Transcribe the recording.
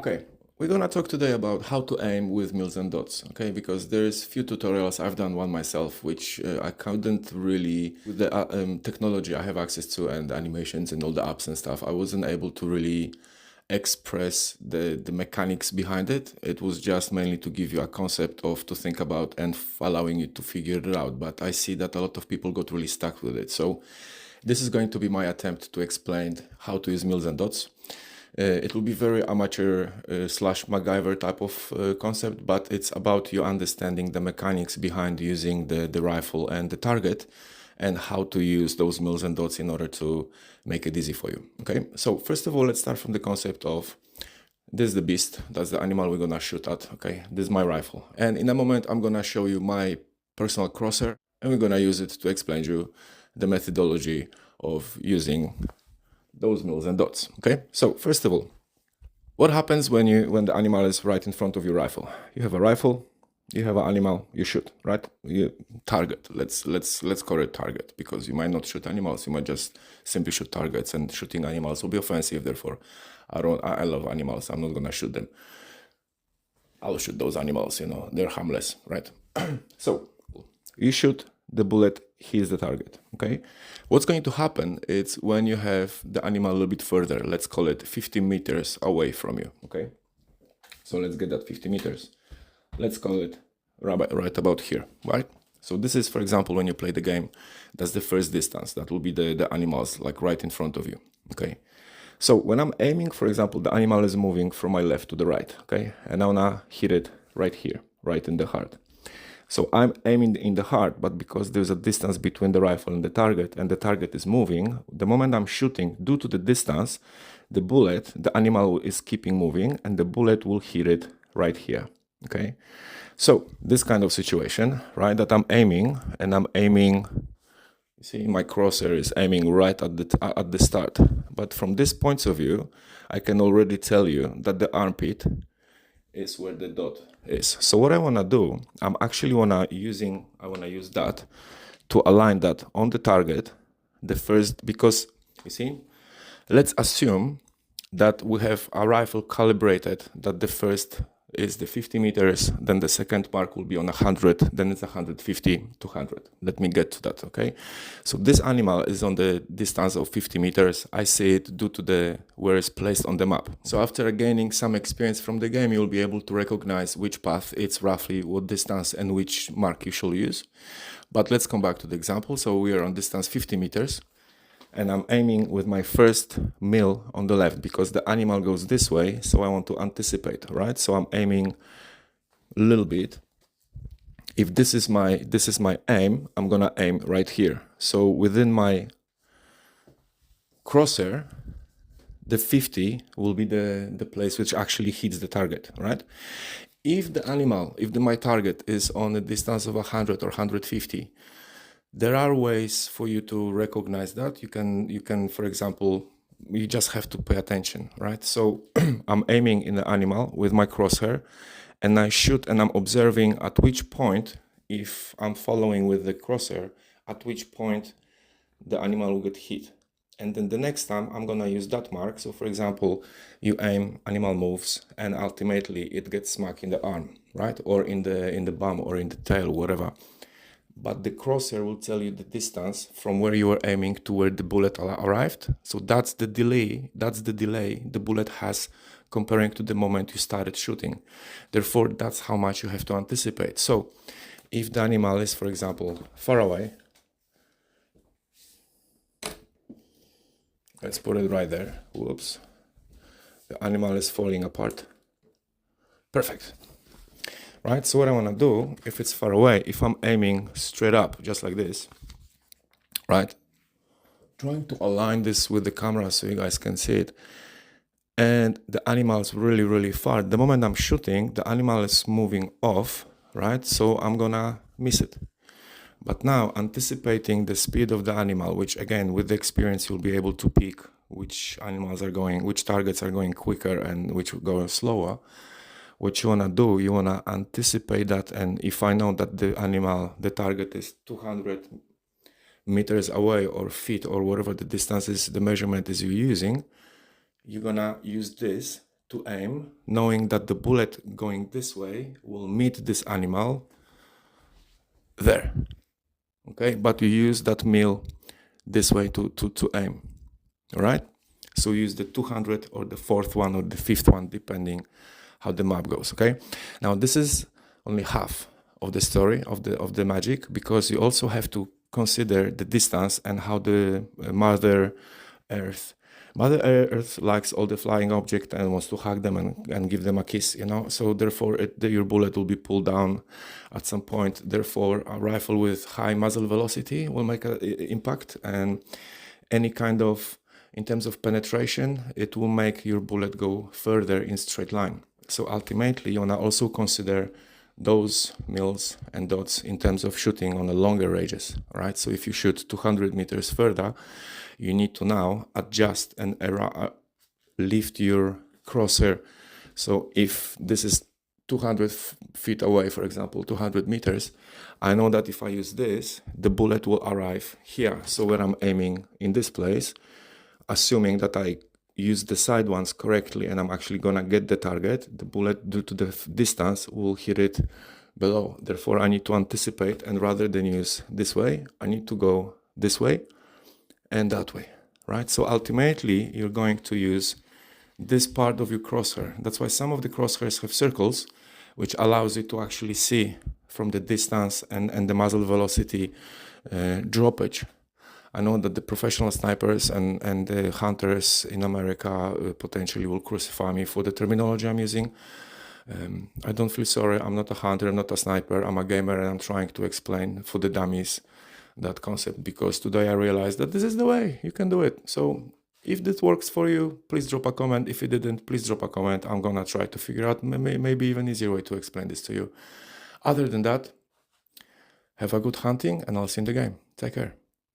Okay, we're gonna talk today about how to aim with mills and dots, okay? Because there's few tutorials, I've done one myself, which I couldn't really, with the technology I have access to and animations and all the apps and stuff, I wasn't able to really express the mechanics behind it. It was just mainly to give you a concept of to think about and allowing you to figure it out. But I see that a lot of people got really stuck with it. So this is going to be my attempt to explain how to use mills and dots. It will be very amateur slash MacGyver type of concept, but it's about you understanding the mechanics behind using the rifle and the target and how to use those mills and dots in order to make it easy for you. Okay, so first of all, let's start from the concept of this is the beast, that's the animal we're gonna shoot at. Okay, this is my rifle, and in a moment I'm gonna show you my personal crosshair and we're gonna use it to explain to you the methodology of using those mills and dots. Okay, so first of all, what happens when the animal is right in front of your rifle? You have a rifle, you have an animal, you shoot, right? You target. Let's call it target, because you might not shoot animals, you might just simply shoot targets, and shooting animals will be offensive. Therefore, I love animals, I'm not gonna shoot them. I'll shoot those animals, you know, they're harmless, right? So you shoot, the bullet hits the target. Okay, what's going to happen is when you have the animal a little bit further, let's call it 50 meters away from you. Okay, so let's get that 50 meters, let's call it right about here, right? So this is, for example, when you play the game, that's the first distance, that will be the animals like right in front of you. Okay, so when I'm aiming, for example, the animal is moving from my left to the right. Okay, and I wanna hit it right here, right in the heart. So I'm aiming in the heart, but because there's a distance between the rifle and the target is moving, the moment I'm shooting, due to the distance, the animal is keeping moving, and the bullet will hit it right here. Okay, so this kind of situation, right, that I'm aiming, and I'm aiming, you see my crosshair is aiming right at the start, but from this point of view, I can already tell you that the armpit is where the dot is. So what I want to do, I want to use that to align that on the target, the first, because you see, let's assume that we have a rifle calibrated, that the first is the 50 meters, then the second mark will be on 100, then it's 150, 200. Let me get to that, okay? So this animal is on the distance of 50 meters. I see it due to where it's placed on the map. So after gaining some experience from the game, you'll be able to recognize which path it's roughly, what distance, and which mark you shall use. But let's come back to the example. So we are on distance 50 meters. And I'm aiming with my first mill on the left, because the animal goes this way, so I want to anticipate, right? So I'm aiming a little bit. If this is my aim, I'm gonna aim right here. So within my crosshair, the 50 will be the place which actually hits the target, right? If my target is on a distance of 100 or 150, there are ways for you to recognize that. You can, for example, you just have to pay attention, right? So I'm aiming in the animal with my crosshair, and I shoot, and I'm observing at which point, if I'm following with the crosshair, at which point the animal will get hit. And then the next time I'm gonna use that mark. So for example, you aim, animal moves, and ultimately it gets smacked in the arm, right? Or in the bum or in the tail, whatever. But the crosshair will tell you the distance from where you were aiming to where the bullet arrived. So that's the delay the bullet has comparing to the moment you started shooting. Therefore, that's how much you have to anticipate. So if the animal is, for example, far away, let's put it right there. Whoops. The animal is falling apart. Perfect. Right, so what I want to do, if it's far away, if I'm aiming straight up, just like this, right, trying to align this with the camera so you guys can see it, and the animal is really, really far. The moment I'm shooting, the animal is moving off, right, so I'm gonna miss it. But now, anticipating the speed of the animal, which again, with the experience, you'll be able to pick which targets are going quicker and which go slower. What you want to do, you want to anticipate that, and if I know that the target is 200 meters away, or feet, or whatever the distance is, the measurement is you're using, you're going to use this to aim, knowing that the bullet going this way will meet this animal there. Okay, but you use that mill this way to aim. All right, so use the 200 or the fourth one or the fifth one, depending how the map goes. Okay, now this is only half of the story of the magic, because you also have to consider the distance and how the Mother Earth likes all the flying objects and wants to hug them and give them a kiss, you know. So therefore your bullet will be pulled down at some point. Therefore a rifle with high muzzle velocity will make an impact, and any kind of, in terms of penetration, it will make your bullet go further in straight line. So ultimately you want to also consider those mills and dots in terms of shooting on a longer ranges, right? So if you shoot 200 meters further, you need to now adjust and lift your crosshair. So if this is 200 feet away, for example, 200 meters, I know that if I use this, the bullet will arrive here. So where I'm aiming in this place, assuming that I use the side ones correctly and I'm actually gonna get the target, the bullet, due to the distance, will hit it below. Therefore I need to anticipate, and rather than use this way, I need to go this way and that way, right? So ultimately you're going to use this part of your crosshair. That's why some of the crosshairs have circles, which allows you to actually see from the distance and the muzzle velocity droppage. I know that the professional snipers and the hunters in America potentially will crucify me for the terminology I'm using. I don't feel sorry. I'm not a hunter, I'm not a sniper, I'm a gamer, and I'm trying to explain for the dummies that concept, because today I realized that this is the way you can do it. So if this works for you, please drop a comment. If it didn't, please drop a comment. I'm gonna try to figure out maybe even easier way to explain this to you. Other than that, have a good hunting, and I'll see you in the game. Take care.